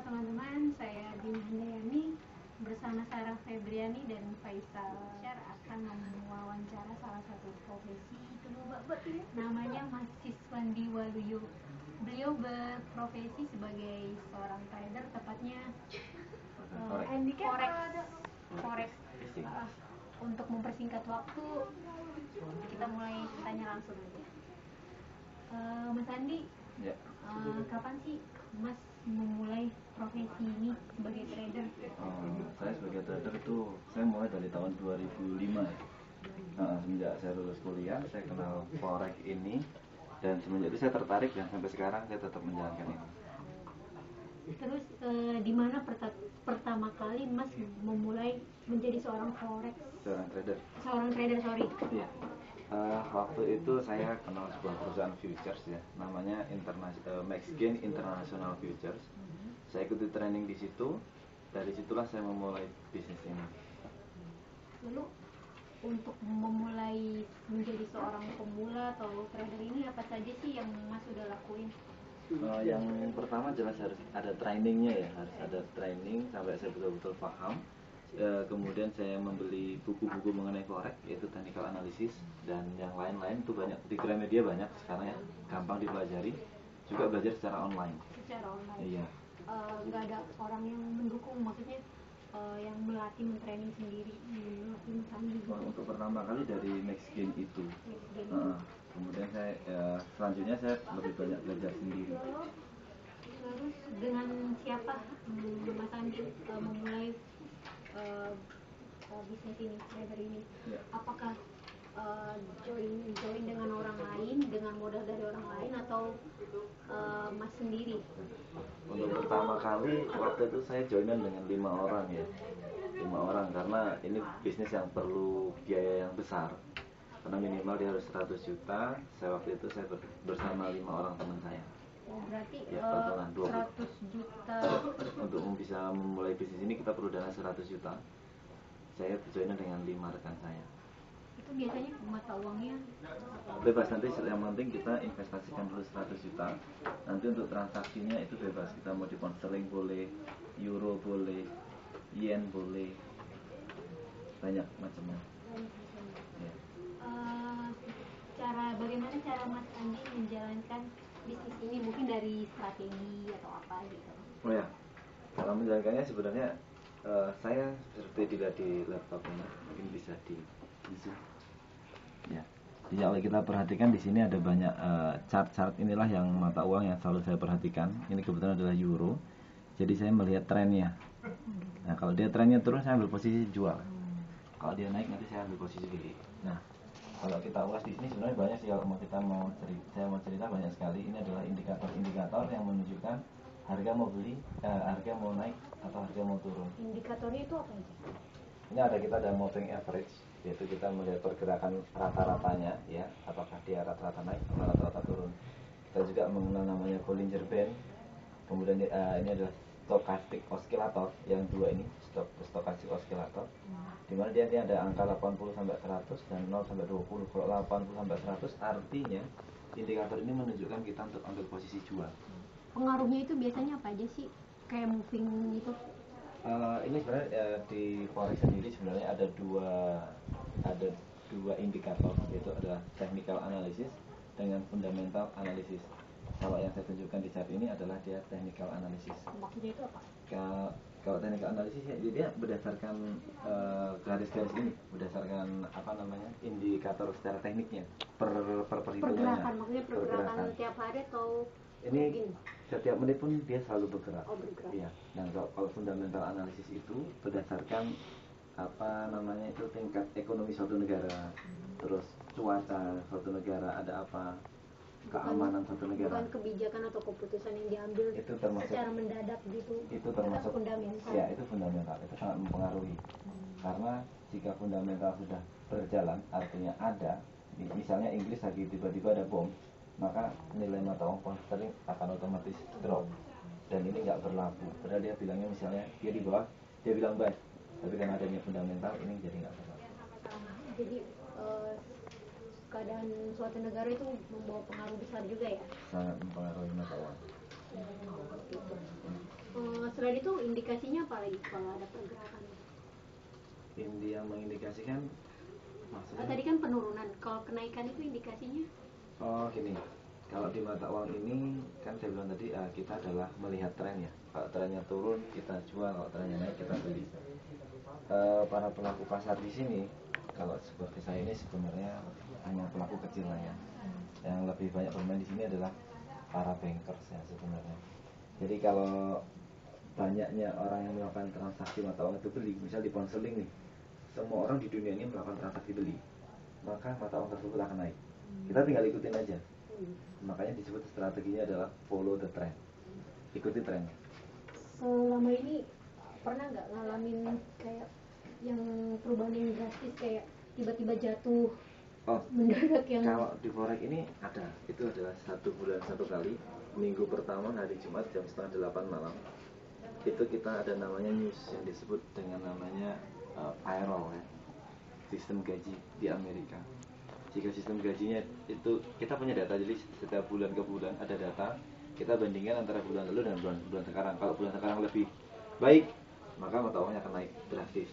teman-teman, saya Dina Handayani bersama Sarah Febriani dan Faisal Syar akan mewawancara salah satu profesi namanya Mas Siswandi Waluyo. Beliau berprofesi sebagai seorang trader, tepatnya forex. Untuk mempersingkat waktu, kita mulai tanya langsung aja. Mas Andi, kapan sih Mas memulai profesi ini sebagai trader? Saya sebagai trader itu saya mulai dari tahun 2005 ya. Semenjak saya lulus kuliah, saya kenal forex ini, dan semenjak itu saya tertarik dan sampai sekarang saya tetap menjalankan ini. Terus di mana pertama kali Mas memulai menjadi seorang forex? Seorang trader. Sorry. Iya. Waktu itu saya kenal sebuah perusahaan futures ya, namanya MaxGain International Futures. Saya ikuti training di situ, dari situlah saya memulai bisnis ini. Lalu untuk memulai menjadi seorang pemula atau trader ini apa saja sih yang Mas sudah lakuin? Yang pertama jelas harus ada trainingnya ya, harus ada training sampai saya betul-betul paham. Kemudian saya membeli buku-buku mengenai forex, yaitu technical analysis dan yang lain-lain, itu banyak di Gramedia, banyak sekarang ya, gampang dipelajari. Juga belajar secara online. Iya. Nggak ada orang yang mendukung, maksudnya yang melatih, mentraining sendiri, Untuk pertama kali dari MaxGain itu. Kemudian selanjutnya saya lebih banyak belajar sendiri. Terus dengan siapa Mas Andi memulai bisnis ini, trader ini? Ya. Apakah join dengan orang lain, dengan modal dari orang lain, atau Mas sendiri? Untuk pertama kali waktu itu saya joinan dengan 5 orang ya, 5 orang, karena ini bisnis yang perlu biaya yang besar, karena minimal dia harus 100 juta. Saya waktu itu bersama 5 orang teman saya. Berarti ya, 100 juta. Untuk bisa memulai bisnis ini kita perlu dana 100 juta. Saya joinan dengan 5 rekan saya. Itu biasanya mata uangnya bebas, nanti yang penting kita investasikan dulu 100 juta. Nanti untuk transaksinya itu bebas, kita mau di pound sterling boleh, euro boleh, yen boleh, banyak macamnya ya. Bagaimana cara Mas Andi menjalankan bisnis ini, mungkin dari strategi atau apa gitu? Oh ya, cara menjalankannya sebenarnya saya seperti tidak di laptop ini, mungkin bisa di Zoom ya. Jadi kalau kita perhatikan di sini ada banyak chart-chart, inilah yang mata uang yang selalu saya perhatikan. Ini kebetulan adalah euro. Jadi saya melihat trennya. Nah, kalau dia trennya turun, saya ambil posisi jual. Kalau dia naik, nanti saya ambil posisi beli. Nah, kalau kita ulas di sini sebenarnya banyak sih. Kalau saya mau cerita banyak sekali. Ini adalah indikator-indikator yang menunjukkan harga mau beli, harga mau naik atau harga mau turun. Indikatornya itu apa aja? Ini kita ada moving average, yaitu kita melihat pergerakan rata-ratanya ya, apakah dia rata-rata naik atau rata-rata turun. Kita juga mengenal namanya Bollinger Band. Kemudian ini adalah stochastic oscillator, yang dua ini stochastic oscillator, dimana dia ada angka 80 sampai 100 dan 0 sampai 20. Kalau 80 sampai 100 artinya indikator ini menunjukkan kita untuk ambil posisi jual. Pengaruhnya itu biasanya apa aja sih? Kayak moving itu? Ini sebenarnya di forex sendiri sebenarnya ada dua indikator, yaitu adalah technical analysis dengan fundamental analysis. Kalau yang saya tunjukkan di chart ini adalah dia technical analysis. Maksudnya itu apa? Kalau technical analysis ya, dia berdasarkan garis-garis ini, berdasarkan indikator secara tekniknya, perhitungannya. Pergerakan, maksudnya pergerakan tiap hari atau ini setiap menit pun dia selalu bergerak. Bergerak. Iya. Dan kalau fundamental analisis itu berdasarkan itu tingkat ekonomi suatu negara, terus cuaca suatu negara ada apa, keamanan suatu negara. Bukan kebijakan atau keputusan yang diambil itu termasuk, secara mendadak gitu. Itu termasuk fundamental. Ya, itu fundamental. Itu sangat mempengaruhi. Karena jika fundamental sudah berjalan, artinya ada, misalnya Inggris lagi tiba-tiba ada bom, maka nilai mata uang pound sterling akan otomatis drop, dan ini nggak berlaku. Padahal dia bilangnya misalnya dia di bawah, dia bilang buy, tapi karena adanya fundamental ini jadi nggak berlaku. Jadi keadaan suatu negara itu membawa pengaruh besar juga ya? Sangat mempengaruhi mata uang. Selain itu indikasinya apa lagi kalau ada pergerakan? Yang mengindikasikan maksudnya? Tadi kan penurunan, kalau kenaikan itu indikasinya? Oh gini, kalau di mata uang ini kan saya bilang tadi kita adalah melihat tren ya. Kalau trennya turun kita jual, kalau trennya naik kita beli. Para pelaku pasar di sini, kalau seperti saya ini sebenarnya hanya pelaku kecil lah ya. Yang lebih banyak bermain di sini adalah para bankers ya sebenarnya. Jadi kalau banyaknya orang yang melakukan transaksi mata uang itu beli, misal di pound sterling nih, semua orang di dunia ini melakukan transaksi beli, maka mata uang tersebut akan naik. Kita tinggal ikutin aja. Makanya disebut strateginya adalah follow the trend. Ikuti trennya. Selama ini pernah nggak ngalamin kayak yang perubahan yang drastis kayak tiba-tiba jatuh? Oh, mendadak yang kalau di forex ini ada, itu adalah 1 bulan 1 kali. Minggu pertama hari Jumat jam 7:30 malam itu kita ada namanya news yang disebut dengan namanya payroll ya, sistem gaji di Amerika. Jika sistem gajinya itu kita punya data, jadi setiap bulan ke bulan ada data, kita bandingkan antara bulan lalu dan bulan sekarang. Kalau bulan sekarang lebih baik, maka mata uangnya akan naik drastis.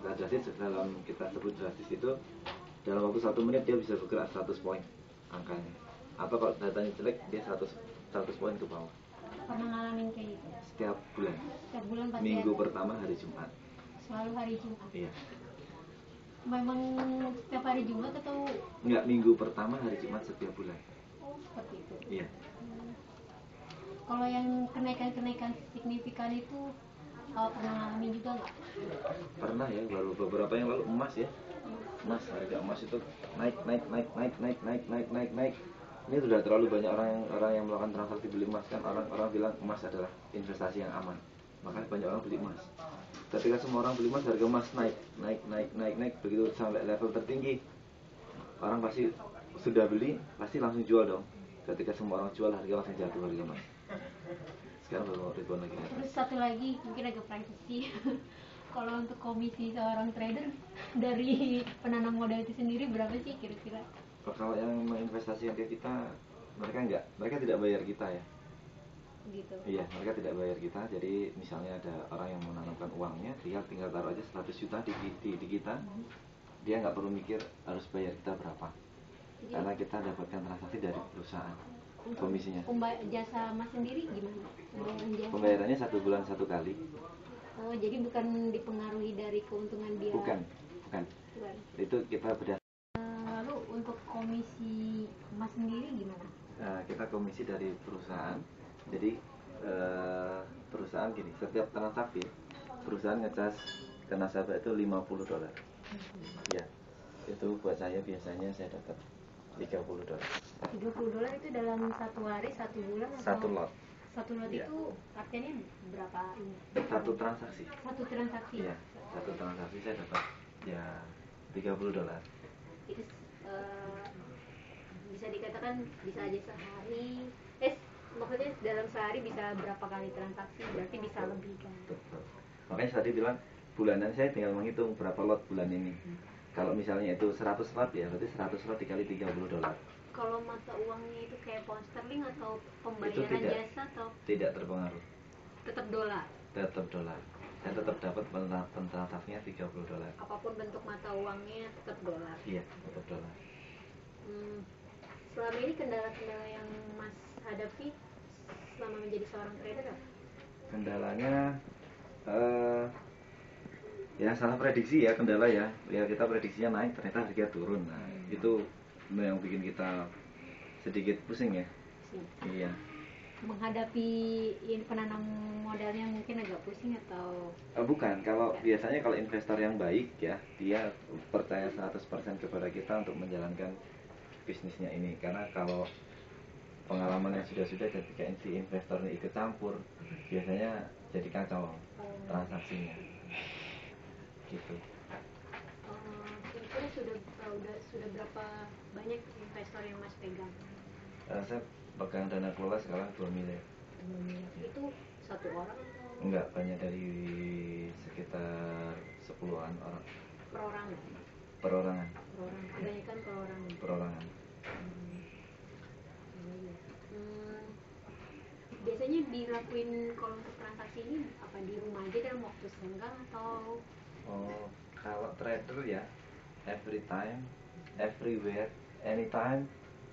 Nah, drastis dalam kita sebut drastis itu dalam waktu 1 menit dia bisa bergerak 100 poin angkanya. Atau kalau datanya jelek dia 100 poin ke bawah. pernah ngalamin kayak gitu? Setiap bulan. Setiap bulan pasti Minggu ada. pertama hari Jumat. Selalu hari Jumat? Iya. Memang setiap hari Jumat atau? Enggak, minggu pertama hari Jumat setiap bulan. Oh seperti itu. Iya. Kalau yang kenaikan signifikan itu pernah ngalamin juga nggak? Pernah ya, baru beberapa yang lalu emas ya. Emas, harga emas itu naik. Ini sudah terlalu banyak orang yang melakukan transaksi beli emas kan. Orang bilang emas adalah investasi yang aman, makanya banyak orang beli emas. Ketika semua orang beli emas, harga emas naik, begitu sampai level tertinggi, orang pasti sudah beli, pasti langsung jual dong. Ketika semua orang jual, harga langsung jatuh harga emas. Sekarang baru ribuan lagi. Terus satu lagi mungkin agak privacy. Kalau untuk komisi seorang trader dari penanam modal itu sendiri berapa sih kira-kira? Kalau yang menginvestasikan ke kita, mereka tidak bayar kita ya. Gitu. Iya, mereka tidak bayar kita. Jadi misalnya ada orang yang menanamkan uangnya, dia tinggal taruh aja 100 juta di kita. Dia nggak perlu mikir harus bayar kita berapa. Jadi, karena kita dapatkan transaksi dari perusahaan. Komisinya. Jasa Mas sendiri gimana? Pembayarannya 1 bulan 1 kali. Oh, jadi bukan dipengaruhi dari keuntungan dia? Bukan. Itu kita berdasarkan. Lalu untuk komisi Mas sendiri gimana? Kita komisi dari perusahaan. Jadi perusahaan gini, setiap transaksi perusahaan ngecas ke nasabah itu $50. Ya, itu buat saya biasanya saya dapat $30. $30 itu dalam 1 hari, 1 bulan atau? Satu lot. Satu lot Ya. itu artinya berapa ini? Satu transaksi. Satu transaksi. Iya, satu transaksi saya dapat ya $30. Itu bisa dikatakan bisa aja sehari. Maksudnya dalam sehari bisa berapa kali transaksi? Berarti bisa lebih kan? Betul. Makanya tadi bilang bulanan saya tinggal menghitung berapa lot bulan ini. Kalau misalnya itu 100 lot ya, berarti 100 lot dikali $30. Kalau mata uangnya itu kayak pound sterling atau Itu pembayaran jasa atau? Tidak terpengaruh. Tetap dolar. Tetap dolar. Saya tetap dapat transaksinya $30. Apapun bentuk mata uangnya tetap dolar. Iya, tetap dolar. Selama ini kendala-kendala yang Mas hadapi selama menjadi seorang trader apa? Kendalanya ya salah prediksi ya, kendala ya. Ya kita prediksinya naik, ternyata harga turun. Nah, itu yang bikin kita sedikit pusing ya. Iya. Menghadapi ini penanam modalnya mungkin agak pusing atau? Bukan, kalau biasanya kalau investor yang baik ya, dia percaya 100% kepada kita untuk menjalankan bisnisnya ini. Karena kalau pengalaman yang sudah ketika si investor ini ikut campur, biasanya jadi kacau transaksinya. Gitu. Kira-kira sudah berapa banyak investor yang Mas pegang? Saya pegang dana kelola sekarang 2 miliar. Itu satu orang atau? Enggak, banyak dari sekitar 10-an orang. Perorangan? Perorangan. Kebanyakan perorangan? Perorangan. Biasanya biasanya dilakuin kalau untuk transaksi ini apa di rumah aja dalam waktu senggang atau? Oh, kalau trader ya, every time, everywhere, anytime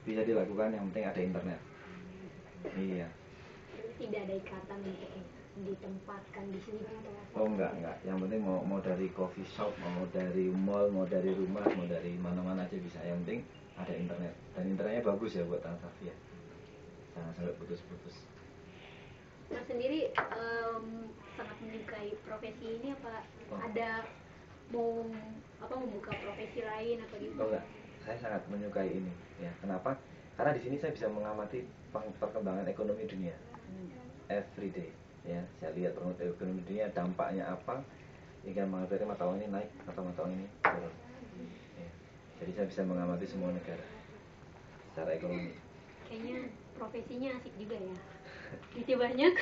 bisa dilakukan, yang penting ada internet. Iya. Tidak ada ikatan untuk ditempatkan di sini atau apa? Oh enggak. Yang penting mau dari coffee shop, mau dari mall, mau dari rumah, mau dari mana-mana aja bisa. Yang penting ada internet. Dan internetnya bagus ya buat transaksi ya. Jangan sampai putus-putus. Mas sendiri sangat menyukai profesi ini apa ada mau membuka profesi lain atau gitu? Oh enggak, saya sangat menyukai ini ya. Kenapa? Karena di sini saya bisa mengamati perkembangan ekonomi dunia every day ya. Saya lihat perkembangan ekonomi dunia, dampaknya apa jika mata uang ini naik atau mata uang ini turun ya. Jadi saya bisa mengamati semua negara secara ekonomi. Kayaknya profesinya asik juga ya. Duitnya banyak.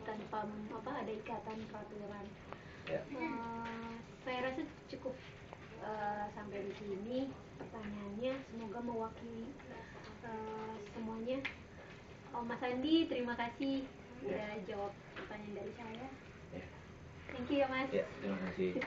Tanpa ada ikatan peraturan. Ya. Saya rasa cukup sampai di sini pertanyaannya, semoga mewakili semuanya. Mas Andi, terima kasih udah jawab pertanyaan dari saya. Ya. Thank you ya Mas. Ya, terima kasih.